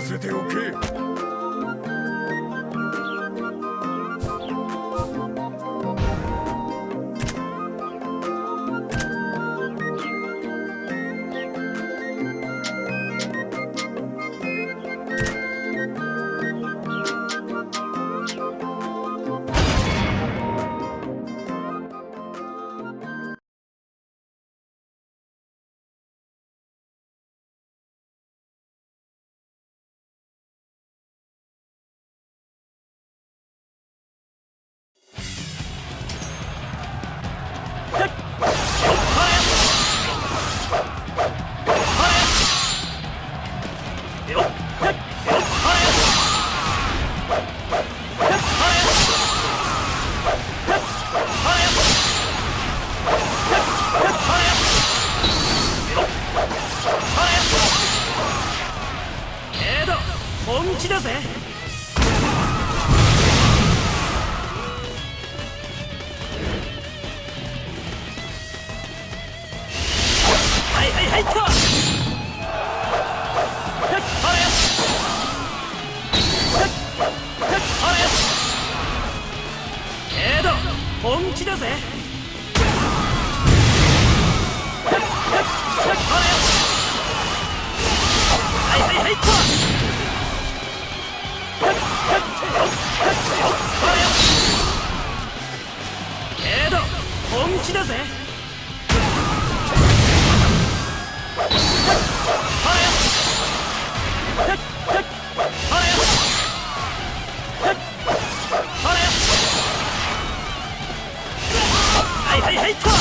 せておけ。本気だぜ。はいはいはいっと。けど本気だぜ。はいはいはいっと。けど本気だぜ。はいはいはいっと。は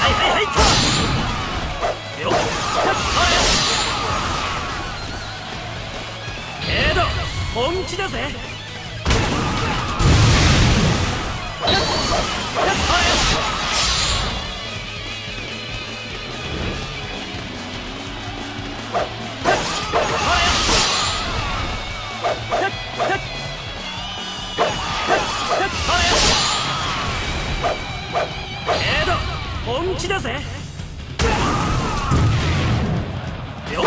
いはいはいっと。よっけど本気だぜ。けど本気だぜ。よっ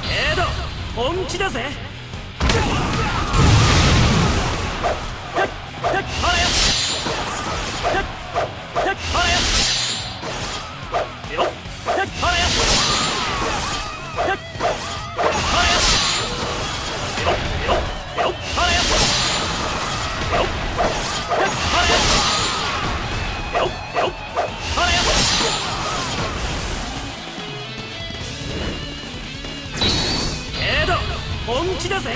けど本気だぜ。けど本気だぜ。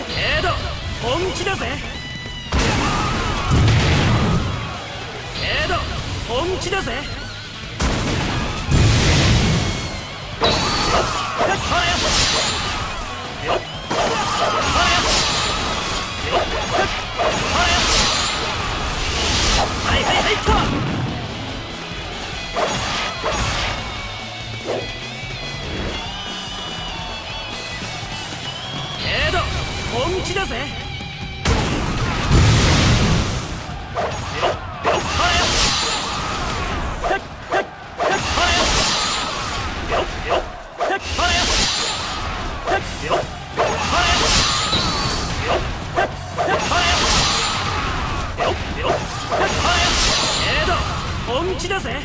けど本気だぜ。けど本気だぜ。はいはいはいっと。本気だぜ。本気だぜ。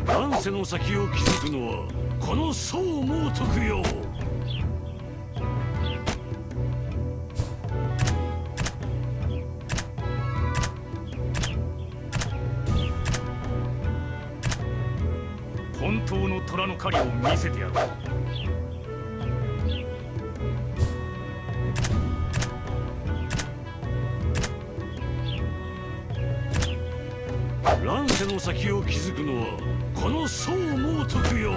乱世の先を築くのはこの宋猛徳よ。本当の虎の狩りを見せてやる。乱世の先を築くのはこの宋猛徳よ。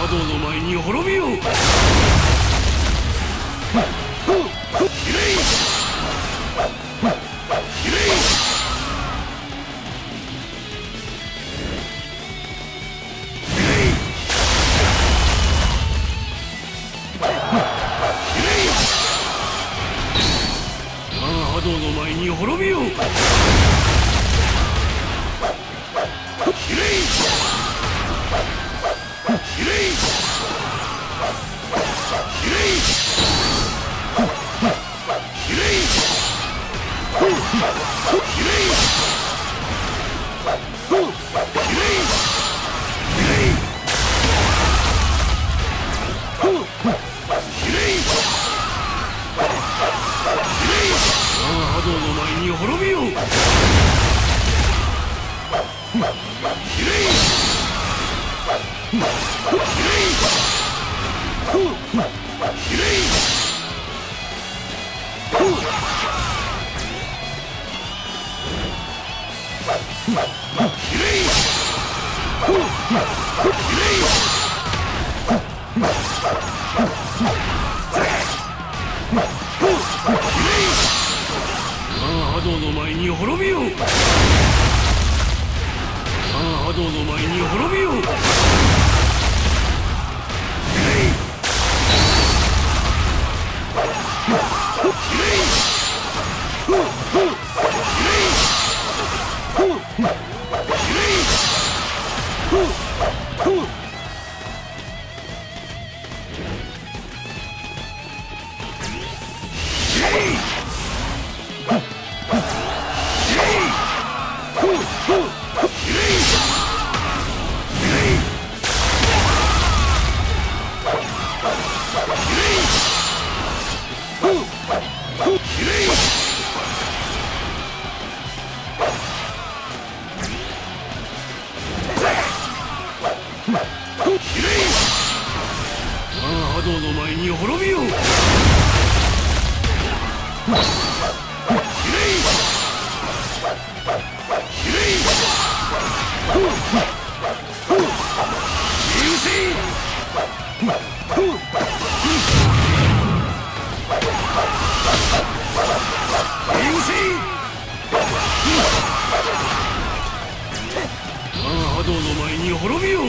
波動の前に滅びよう。波動の前に滅びよう。波動の前に滅びよう。波動の前に滅びよう。波動の前に滅びよう。波動の前に滅びよう。波動の前に滅びよう。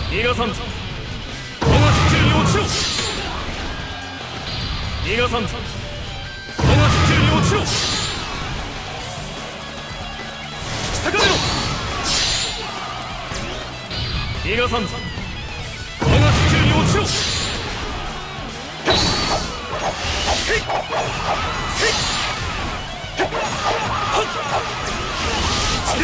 逃がさんぞ。我が逃がさんぞ。我が手中に落ちろ。引き裂かれろ。逃がさんぞ。我が手中に落ちろ。せいせいはっつけ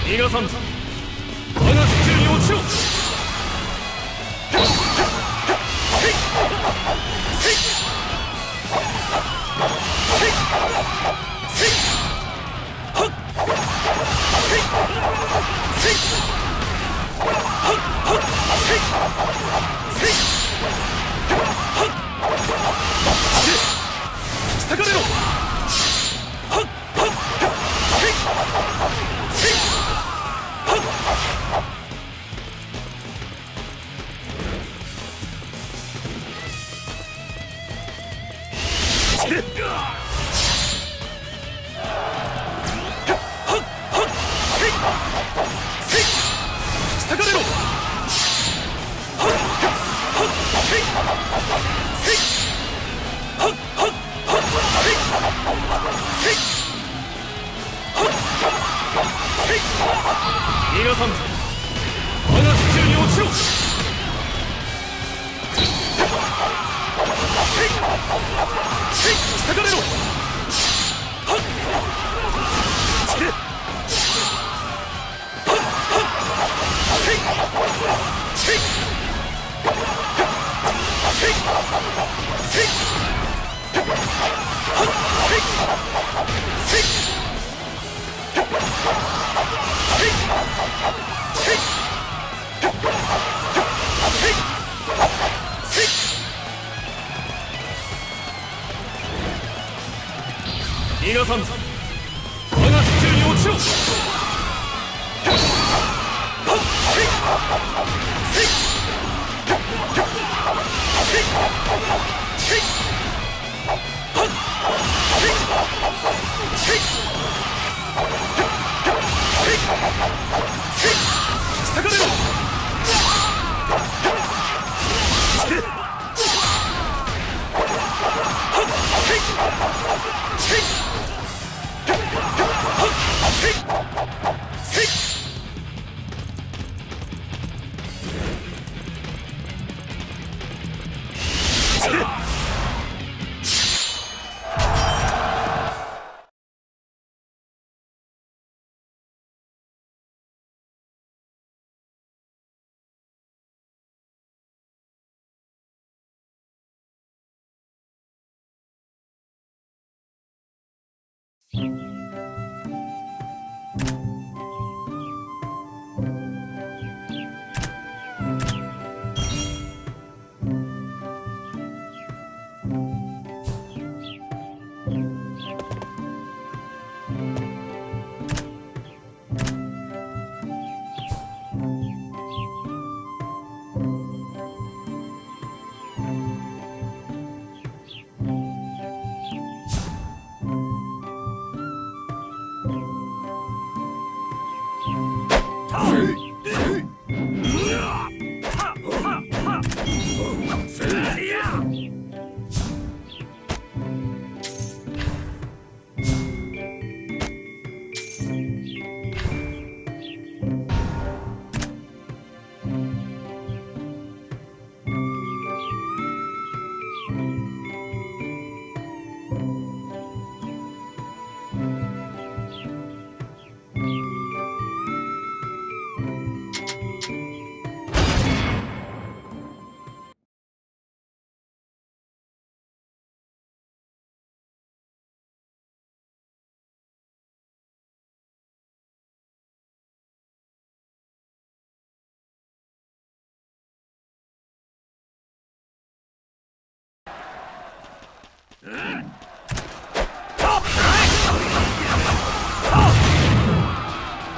逃がさんぞ。我が手中に落ちろ。せいせいせいせいはっせいせいはっはっせいせいはっせい引き裂かれろ。はっはっせいせいはっせい引き裂かれろ。はっはっせいせいはっはっはっせいせいはっせい逃がさんぞ。我が手中に落ちろ。せいせい引き裂かれろ。はっつけせいせいせいせいはっせいせいせいせいせいせい逃がさんぞ。我が手中に落ちろ。はっせいせいせいせいはっせいせいせいせい引き裂かれろ。つけはっせいせいはっせいせいつけ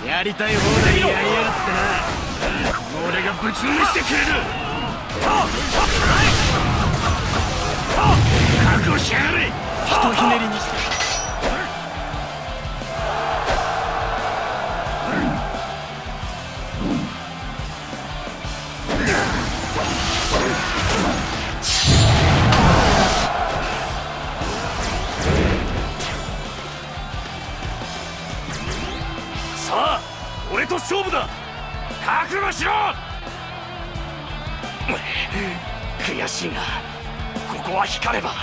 やりたい放題やりやがってな。この俺がぶちのめしてくれる。覚悟しやがれ。ひとひねりにして覚悟しろ。悔しいがここは引かねば。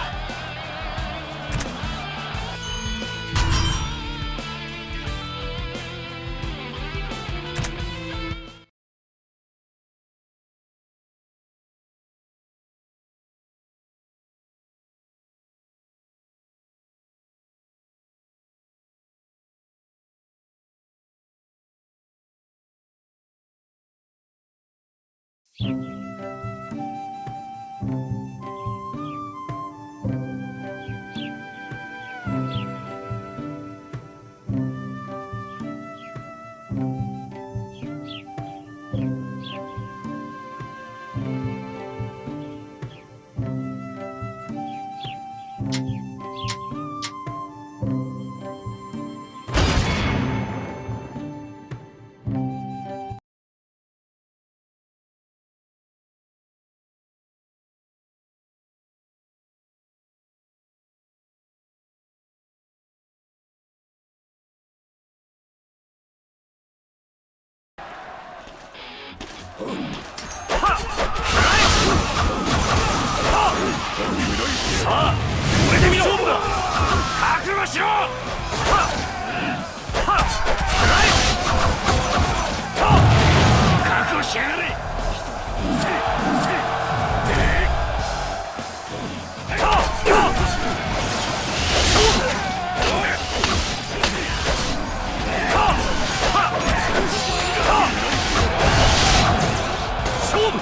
さあ、これで見ろ。勝負だ。覚悟しろ。覚悟しやがれ。勝負。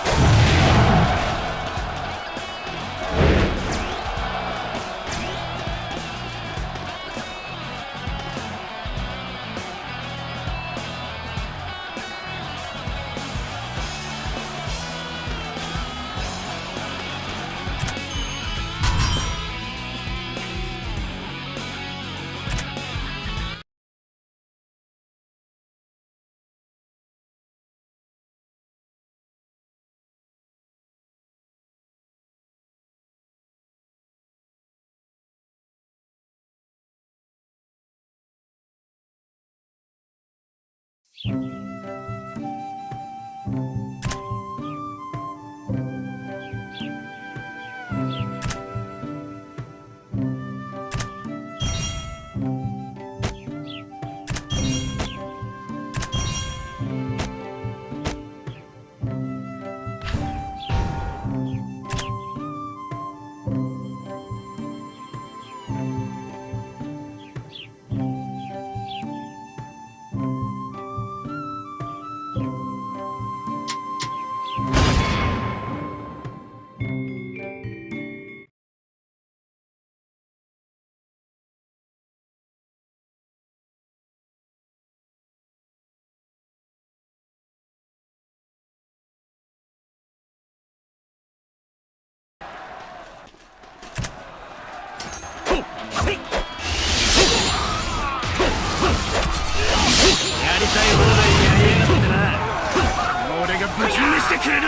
してくれる。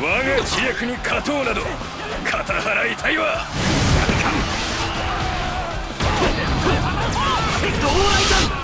我が知略に勝とうなど肩払いたいわ。どう来だ。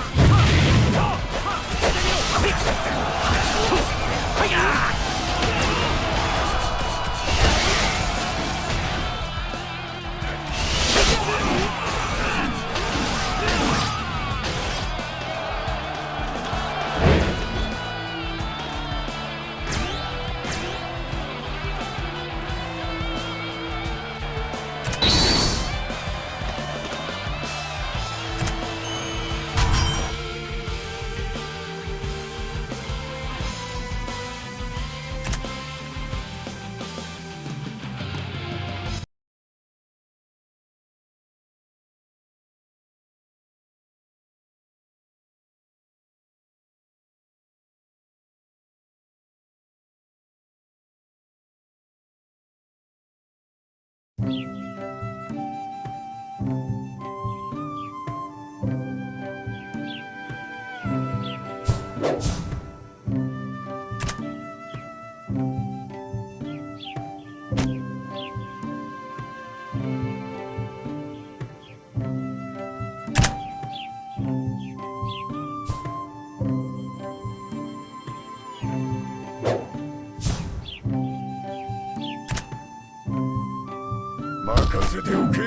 せておけ。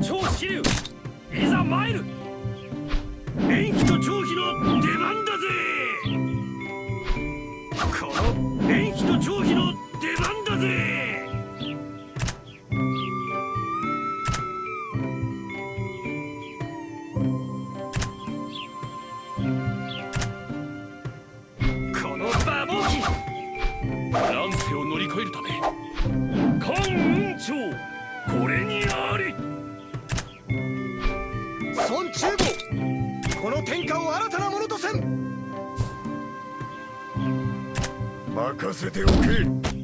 超支流、いざ参る。延期と長期の出番だぜ。この延期と長期の出番だぜ。この馬防機、乱世を乗り越えるため関雲長、これにあり。孫中坊、この天下を新たなものとせん。任せておけ。